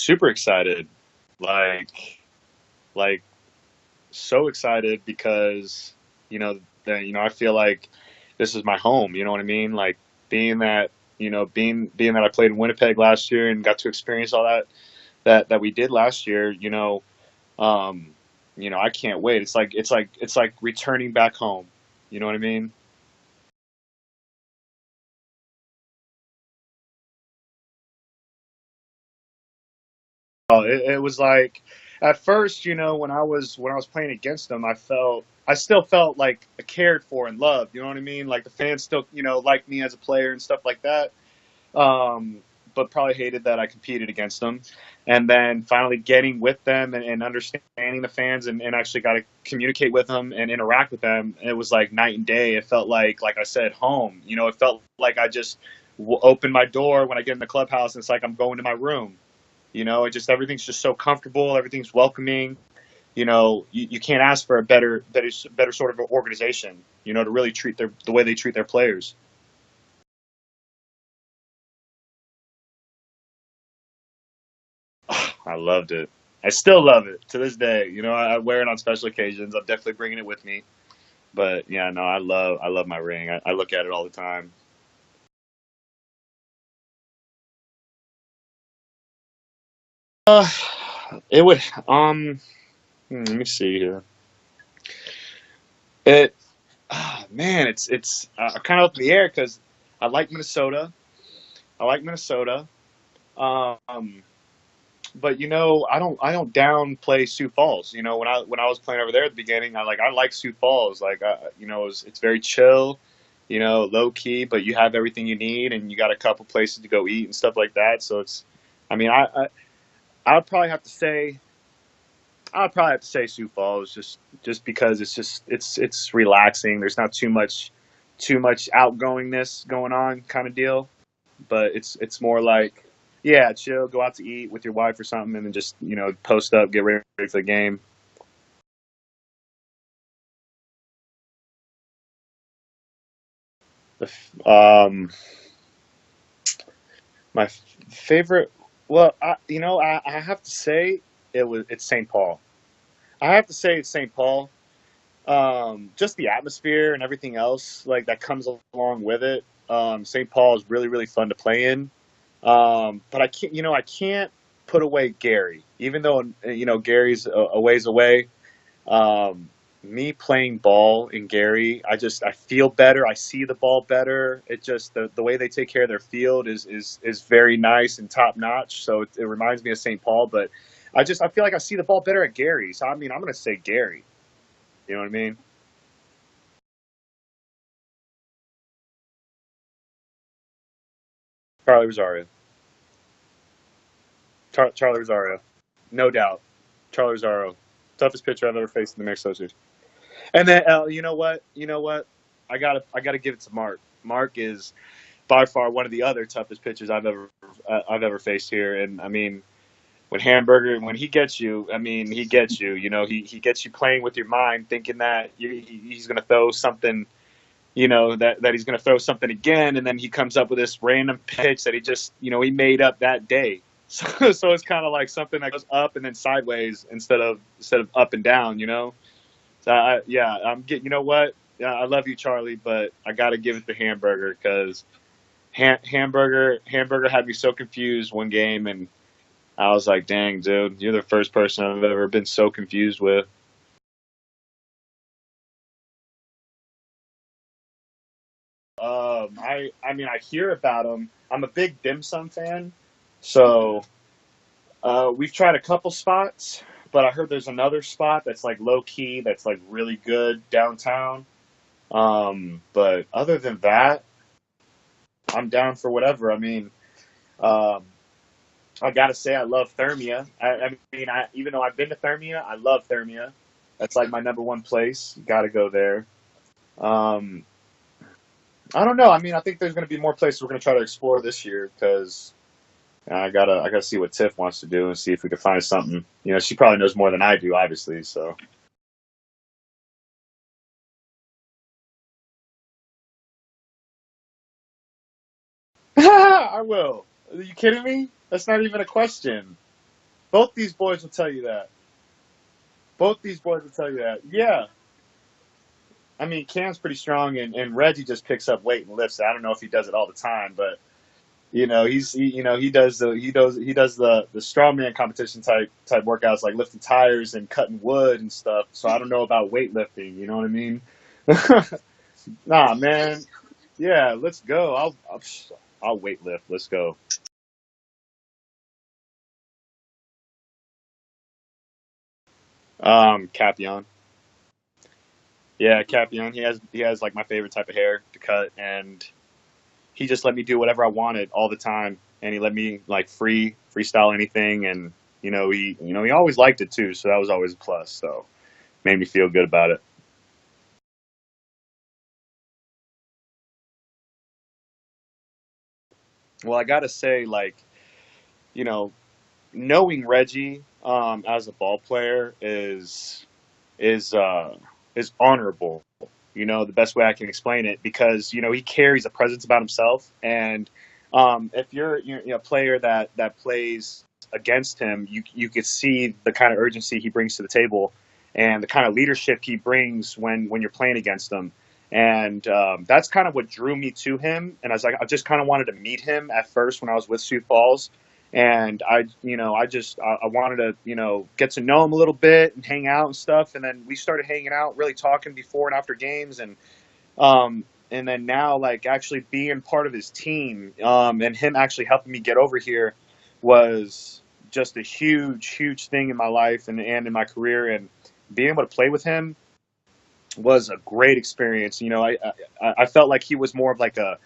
Super excited. Like like so excited because I feel like this is my home, you know what I mean? Like being that, being that I played in Winnipeg last year and got to experience all that we did last year, um, I can't wait. It's like returning back home. You know what I mean? Oh, it was like at first, when I was playing against them, I still felt like cared for and loved. You know what I mean? Like the fans still, liked me as a player and stuff like that. But probably hated that I competed against them. And then finally getting with them and understanding the fans and actually got to communicate with them and interact with them. It was like night and day. It felt like I said, home. It felt like I just opened my door when I get in the clubhouse and it's like I'm going to my room. It just everything's just so comfortable. Everything's welcoming. You can't ask for a better sort of organization. To really treat the way they treat their players. I loved it. I still love it to this day. I wear it on special occasions. I'm definitely bringing it with me. But yeah, no, I love my ring. I look at it all the time. Uh, it would. Let me see here. It. Man, it's kind of up in the air because I like Minnesota. I like Minnesota. Um, but I don't downplay Sioux Falls. When I was playing over there at the beginning, I like Sioux Falls. It's very chill, low key, but you have everything you need, and you got a couple places to go eat and stuff like that. So I mean, I'd probably have to say, I'd probably have to say Sioux Falls, just because it's relaxing. There's not too much outgoingness going on, kind of deal. But it's more like, yeah, chill, go out to eat with your wife or something, and then just post up, get ready for the game. Um, my favorite, well, I have to say it's St. Paul. I have to say it's St. Paul. Just the atmosphere and everything else like that comes along with it. St. Paul is really really fun to play in. But I can't put away Gary, even though Gary's a ways away. Um, Me playing ball in Gary, I feel better. I see the ball better. It just the way they take care of their field is very nice and top notch. So it reminds me of St. Paul, but I feel like I see the ball better at Gary. So I mean, I'm gonna say Gary. You know what I mean? Charlie Rosario. Charlie Rosario, no doubt. Charlie Rosario, toughest pitcher I've ever faced in the Mixed Series. And then you know what? You know what? I gotta give it to Mark. Mark is by far one of the other toughest pitchers I've ever faced here. And I mean, when he gets you, I mean, he gets you. He gets you playing with your mind, thinking that he's going to throw something. That he's going to throw something again, and then he comes up with this random pitch that he made up that day. So it's kind of like something that goes up and then sideways instead of up and down. So yeah, I'm getting. You know what? Yeah, I love you, Charlie, but I got to give it to Hamburger because Hamburger had me so confused one game, and I was like, "Dang, dude, you're the first person I've ever been so confused with." I mean, I hear about them. I'm a big dim sum fan, so we've tried a couple spots, but I heard there's another spot that's like low key, that's like really good downtown. But other than that, I'm down for whatever. I mean, um, I gotta say, I love Thermia. I mean, even though I've been to Thermia, I love Thermia. That's like my number one place. Got to go there. Um, I don't know. I mean, I think there's going to be more places we're going to try to explore this year because I gotta see what Tiff wants to do and see if we can find something. She probably knows more than I do, obviously. So I will. Are you kidding me? That's not even a question. Both these boys will tell you that. Both these boys will tell you that. Yeah. I mean, Cam's pretty strong, and Reggie just picks up weight and lifts it. I don't know if he does it all the time, but he does the strongman competition type workouts like lifting tires and cutting wood and stuff. So I don't know about weightlifting. You know what I mean? Nah, man. Yeah, let's go. I'll weightlift. Let's go. Capion. Yeah, Capion. He has like my favorite type of hair to cut, and he just let me do whatever I wanted all the time, and he let me like freestyle anything, and he always liked it too, so that was always a plus. So made me feel good about it. Well, I gotta say, like, you know, knowing Reggie as a ball player is uh, is honorable. The best way I can explain it, because he carries a presence about himself, and if you're a player that plays against him, you could see the kind of urgency he brings to the table, and the kind of leadership he brings when you're playing against him. And that's kind of what drew me to him. And I just kind of wanted to meet him at first when I was with Sioux Falls, and I wanted to get to know him a little bit and hang out and stuff, and then we started hanging out, really talking before and after games, and then now, like, actually being part of his team, and him actually helping me get over here was just a huge thing in my life and in my career, and being able to play with him was a great experience. I felt like he was more of like a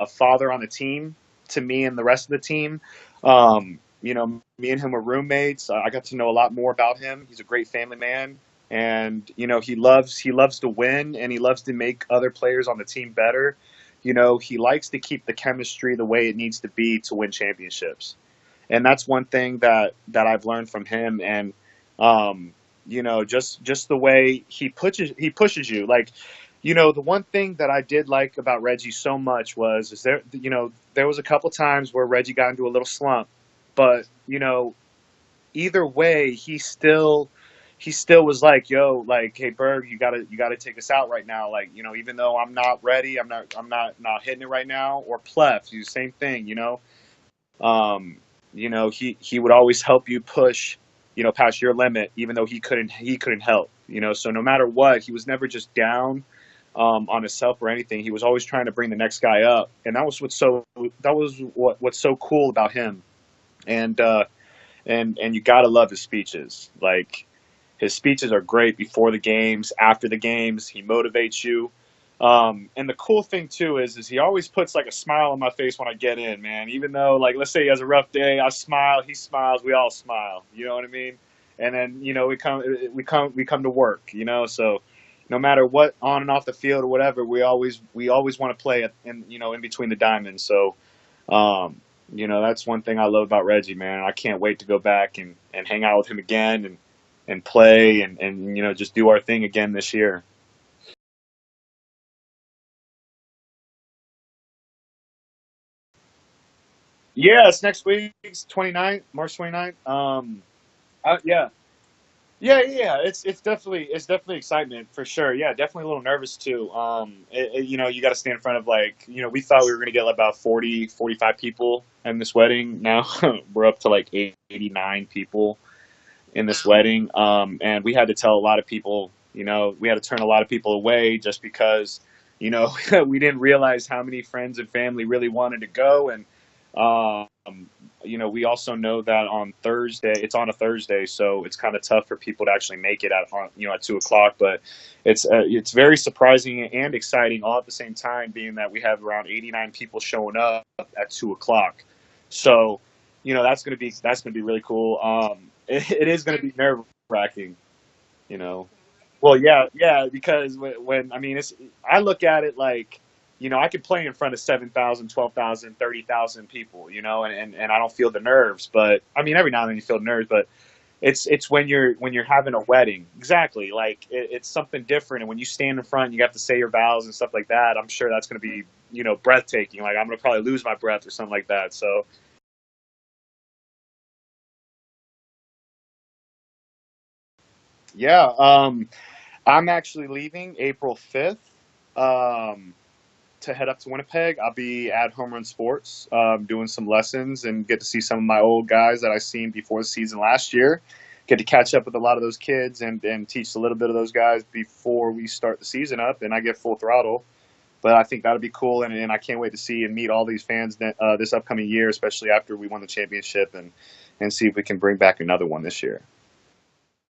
father on the team to me and the rest of the team. Me and him were roommates. I got to know a lot more about him. He's a great family man, and he loves to win, and he loves to make other players on the team better. He likes to keep the chemistry the way it needs to be to win championships, and that's one thing that I've learned from him. And just the way he pushes you. Like, the one thing that I did like about Reggie so much was is there was a couple times where Reggie got into a little slump, but either way he still was like, yo, like, hey Berg, you gotta take us out right now. Like, even though I'm not ready, I'm not hitting it right now. Or Plef, do the same thing. um, he would always help you push, past your limit, even though he couldn't help. So no matter what, he was never just down on himself or anything. He was always trying to bring the next guy up, and that was what's so cool about him. And you gotta love his speeches. Like, his speeches are great before the games, after the games. He motivates you. And the cool thing too is he always puts like a smile on my face when I get in, man. Even though, like, let's say he has a rough day, I smile, he smiles, we all smile. You know what I mean? And then we come to work. So no matter what, on and off the field or whatever, we always want to play in between the diamonds. So that's one thing I love about Reggie, man. I can't wait to go back and hang out with him again, and play, and just do our thing again this year. Yeah, it's next week. It's 29th, March 29th. Yeah. Yeah, yeah, yeah. It's definitely excitement for sure. Yeah, definitely a little nervous too. You got to stand in front of, like, we thought we were gonna get like about 40, 45 people in this wedding. Now we're up to like 89 people in this wedding. And we had to tell a lot of people, we had to turn a lot of people away just because, we didn't realize how many friends and family really wanted to go. And, we also know that on Thursday, it's on a Thursday, so it's kind of tough for people to actually make it at 2 o'clock. But it's very surprising and exciting all at the same time, being that we have around 89 people showing up at 2 o'clock. So, that's gonna be really cool. It is gonna be nerve wracking, you know. Well, yeah, yeah, because when I mean, I look at it like, I could play in front of 7,000, 12,000, 30,000 people, and I don't feel the nerves. But I mean, every now and then you feel nerves, but it's when you're having a wedding, exactly. Like, it's something different, and when you stand in front, you have to say your vows and stuff like that. I'm sure that's going to be, breathtaking. Like, I'm going to probably lose my breath or something like that. So Yeah. I'm actually leaving April 5th to head up to Winnipeg. I'll be at Home Run Sports doing some lessons and get to see some of my old guys that I seen before the season last year. Get to catch up with a lot of those kids and teach a little bit of those guys before we start the season up and I get full throttle. But I think that'll be cool, and I can't wait to see and meet all these fans this upcoming year, especially after we won the championship, and see if we can bring back another one this year.